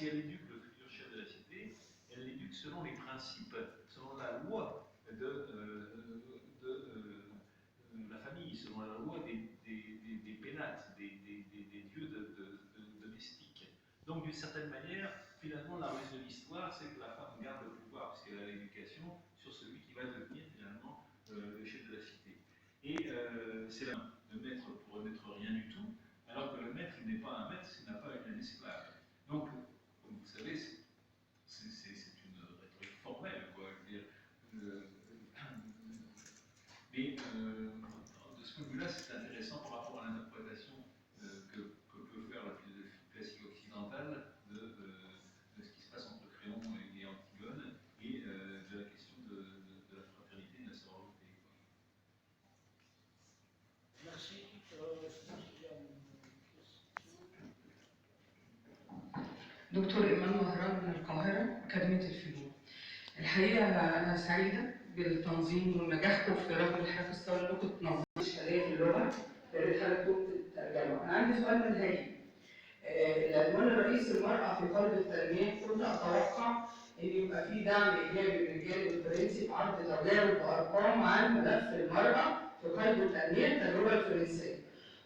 si elle éduque le futur chef de la cité, elle l'éduque selon les principes, selon la loi de la famille, selon la loi des pénates, des dieux domestiques. Donc, d'une certaine manière, finalement, la ruse de l'histoire, c'est que la femme garde le pouvoir, parce qu'elle a l'éducation sur celui qui va devenir finalement le chef de la cité. Et c'est là, le maître pourrait mettre rien du tout, alors que le maître, il n'est pas un maître s'il n'a pas un esclave. Donc, comme vous savez, c'est une rhétorique formelle, quoi. Mais de ce point de vue-là, c'est intéressant par rapport à l'interprétation que peut faire la philosophie classique occidentale de ce qui se passe entre Créon et Antigone et de la question de la fraternité et de la sororité. Merci. دكتور إيمان مهران من القاهرة أكاديمية الفنون. الحقيقة أنا سعيدة بالتنظيم ونجاحكم في رغم الحفظ سواء انكم تنظموا إشكالية في اللغة، يا ريت حضرتك تترجموا. أنا عندي سؤال منهجي. العنوان الرئيسي المرأة في قلب التنمية، كنت أتوقع إن يبقى في دعم إيجابي من الجانب الفرنسي في عرض تجارب وأرقام عن ملف المرأة في قلب التنمية التجربة الفرنسية.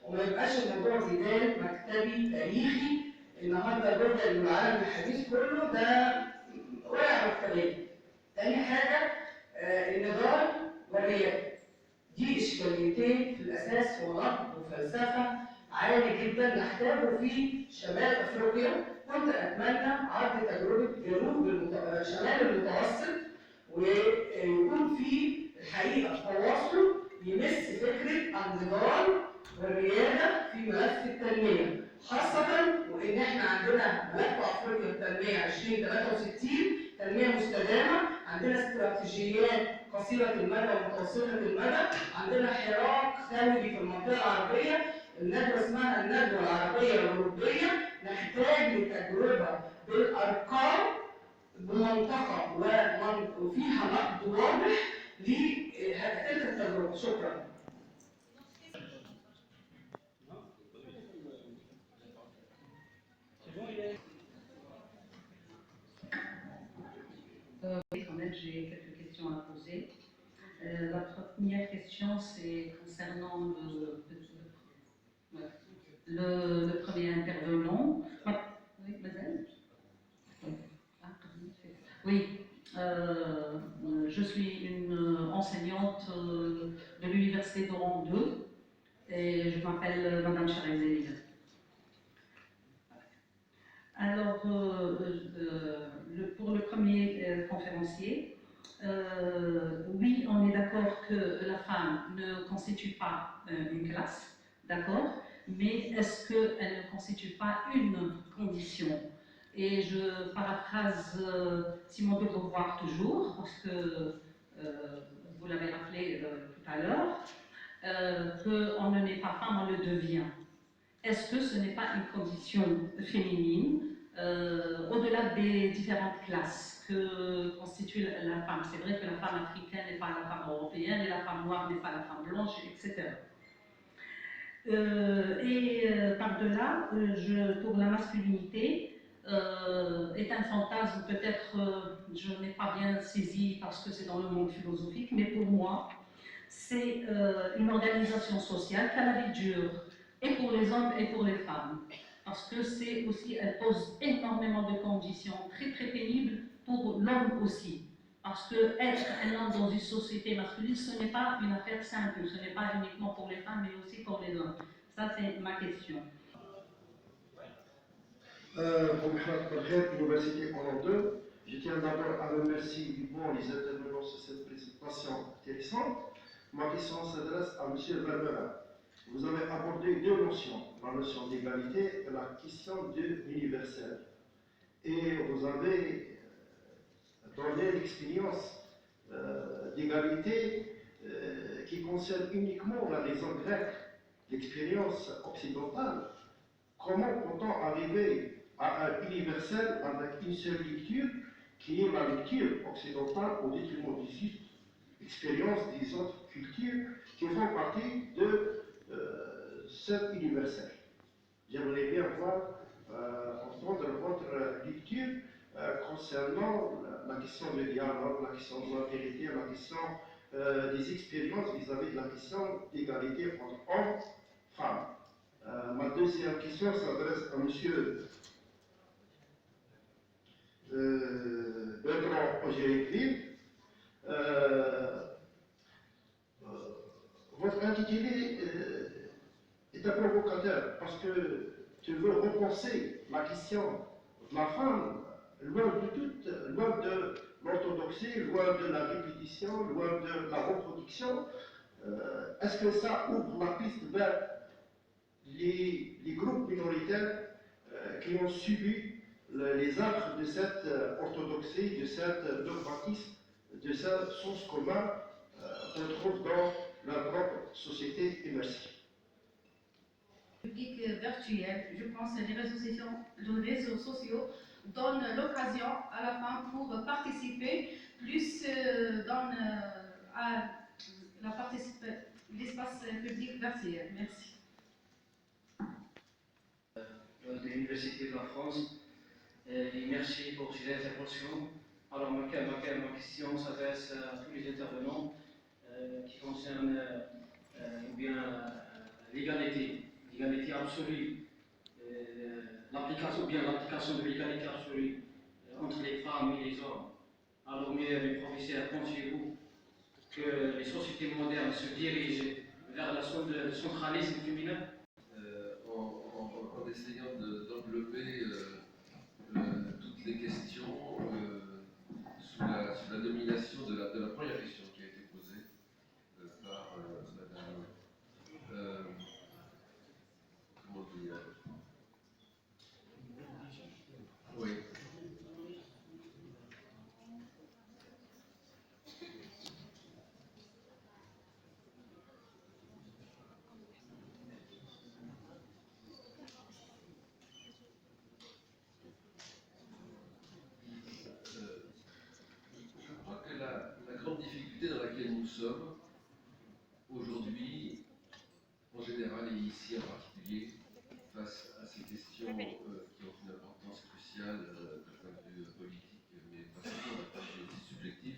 وما يبقاش الموضوع جدال مكتبي تاريخي النهارده الوضع اللي العالم الحديث كله ده واقع في الكلام. تاني حاجه النضال والرياضه. دي اشكاليتين في الاساس هو نقد وفلسفه عالي جدا نحتاجه في شمال افريقيا. كنت اتمنى عرض تجربه جنوب شمال المتوسط ويكون في الحقيقه تواصل يمس فكره النضال والرياده في ملف التنميه، خاصة وإن إحنا عندنا ملف أفريقيا التنمية 2063 تنمية مستدامة، عندنا استراتيجيات قصيرة المدى ومتوسطة المدى، عندنا حراك ثوري في المنطقة العربية، الندوة اسمها الندوة العربية الأوروبية، نحتاج لتجربة بالأرقام بمنطقة وفيها نقد واضح لتلك التجربة. شكرا. Quand même, j'ai quelques questions à poser. La première question, c'est concernant le premier intervenant. Oui, madame. Oui, je suis une enseignante de l'université d'Oran 2 et je m'appelle Madame Charizeli. Alors, pour le premier conférencier, oui, on est d'accord que la femme ne constitue pas une classe, d'accord, mais est-ce qu'elle ne constitue pas une condition? Et je paraphrase Simone de Beauvoir toujours, parce que vous l'avez rappelé tout à l'heure, qu'on ne naît pas femme, on le devient. Est-ce que ce n'est pas une condition féminine au-delà des différentes classes que constitue la femme? C'est vrai que la femme africaine n'est pas la femme européenne, et la femme noire n'est pas la femme blanche, etc. Par-delà, pour la masculinité, est un fantasme, peut-être je n'ai pas bien saisi parce que c'est dans le monde philosophique, mais pour moi, c'est une organisation sociale qu'à la vie dure, et pour les hommes et pour les femmes. Parce que c'est aussi, elle pose énormément de conditions très très pénibles pour l'homme aussi. Parce que être un homme dans une société masculine, ce n'est pas une affaire simple, ce n'est pas uniquement pour les femmes, mais aussi pour les hommes. Ça, c'est ma question. Pour l'Université Oran 2, je tiens d'abord à remercier vivement les intervenants sur cette présentation intéressante. Ma question s'adresse à M. Vermerin. Vous avez abordé deux notions, la notion d'égalité et la question de l'universel. Et vous avez donné l'expérience d'égalité qui concerne uniquement la raison grecque, l'expérience occidentale. Comment peut-on arriver à un universel avec une seule lecture qui est la lecture occidentale au détriment des expériences des autres cultures qui font partie de cet universel? J'aimerais bien voir en entendre votre lecture concernant la question du dialogue, la question de la vérité, la question des expériences vis-à-vis de la question d'égalité entre hommes et femmes. Ma deuxième question s'adresse à monsieur Bertrand Ogériville. Votre intitulé est un provocateur parce que tu veux repenser la question de la femme loin de l'orthodoxie, loin de la répétition, loin de la reproduction. Est-ce que ça ouvre la piste vers les groupes minoritaires qui ont subi les actes de cette orthodoxie, de cet dogmatisme, de ce sens commun qu'on trouve dans leur propre société immersive? Public virtuel, je pense que les réseaux sociaux donnent l'occasion à la femme pour participer plus dans l'espace public virtuel. Merci. De l'Université de la France, et merci pour ces interventions. Alors ma question s'adresse à tous les intervenants qui concernent l'égalité absolue, l'application de l'égalité absolue entre les femmes et les hommes. Alors mes professeurs, pensez-vous que les sociétés modernes se dirigent vers le centralisme féminin? En essayant d'envelopper toutes les questions sous la domination de la première question qui a été posée par Madame. Comment dire? Oui. Dans laquelle nous sommes aujourd'hui, en général et ici en particulier, face à ces questions qui ont une importance cruciale d'un point de vue politique, mais pas seulement d'un point de vue subjectif,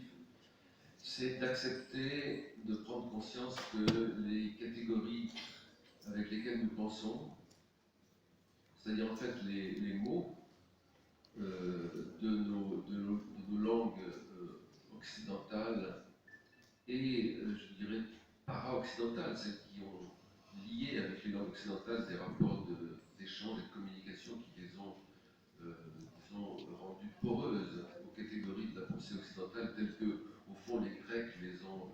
c'est d'accepter de prendre conscience que les catégories avec lesquelles nous pensons, c'est-à-dire en fait les mots de nos langues occidentales, et je dirais para-occidentales, celles qui ont lié avec les langues occidentales des rapports d'échange et de communication qui les ont, disons, rendues poreuses aux catégories de la pensée occidentale telles que, au fond, les Grecs les ont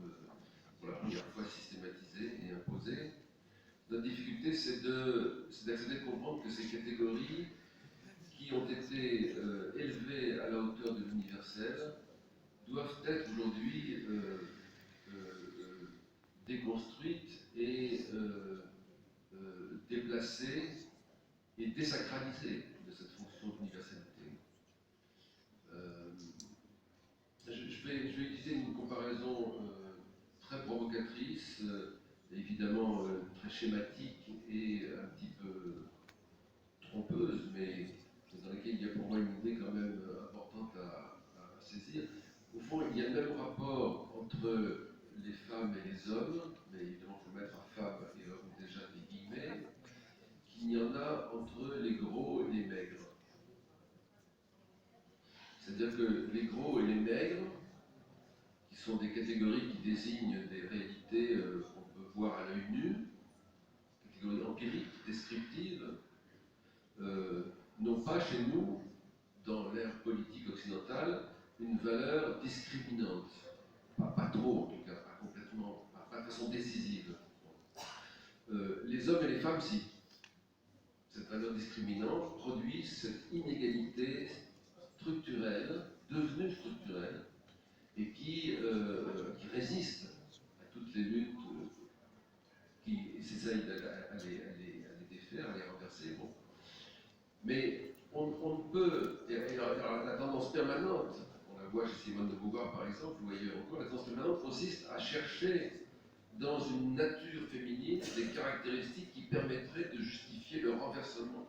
pour la première fois systématisées et imposées. Notre difficulté, c'est d'accepter de comprendre que ces catégories qui ont été élevées à la hauteur de l'universel doivent être aujourd'hui déconstruites et déplacées et désacralisées de cette fonction d'universalité. Je vais utiliser une comparaison très provocatrice, évidemment très schématique et un petit peu trompeuse, mais dans laquelle il y a pour moi une idée quand même importante à saisir. Au fond, il y a le même rapport entre les femmes et les hommes, mais évidemment il faut mettre à femmes et hommes déjà des guillemets, qu'il y en a entre les gros et les maigres. C'est-à-dire que les gros et les maigres, qui sont des catégories qui désignent des réalités qu'on peut voir à l'œil nu, catégories empiriques, descriptives, n'ont pas chez nous, dans l'ère politique occidentale, une valeur discriminante. Pas trop, en tout cas, pas complètement, pas de façon décisive. Les hommes et les femmes, si. Cette valeur discriminante produit cette inégalité structurelle, devenue structurelle, et qui résiste à toutes les luttes qui s'essayent à les défaire, à les renverser. Bon. Mais on ne peut, alors, la tendance permanente, on la voit chez Simone de Beauvoir par exemple, ou ailleurs encore, la tendance permanente consiste à chercher dans une nature féminine des caractéristiques qui permettraient de justifier le renversement